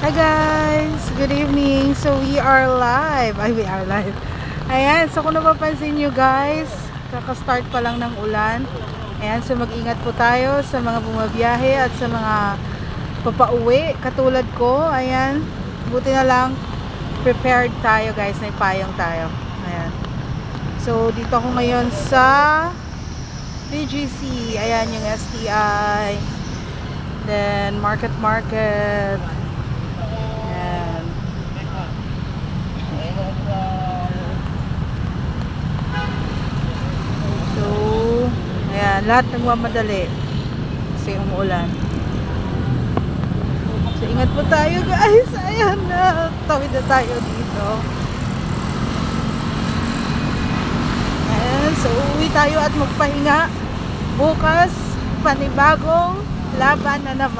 Hi guys! Good evening! So we are live. We are live. Ayan, so kung napapansin nyo guys, kaka-start pa lang ng ulan. Ayan, so mag-ingat po tayo sa mga bumabiyahe at sa mga papauwi. Katulad ko, ayan, buti na lang prepared tayo guys, may payong tayo. Ayan. So dito ako ngayon sa BGC. Ayan yung STI. Then Market. So, ayan, lahat nagmamadali kasi umuulan. So, ingat po tayo guys. Ayan na, tawid na tayo dito. Ayan, so uwi tayo at magpahinga. Bukas, panibagong laban na naman.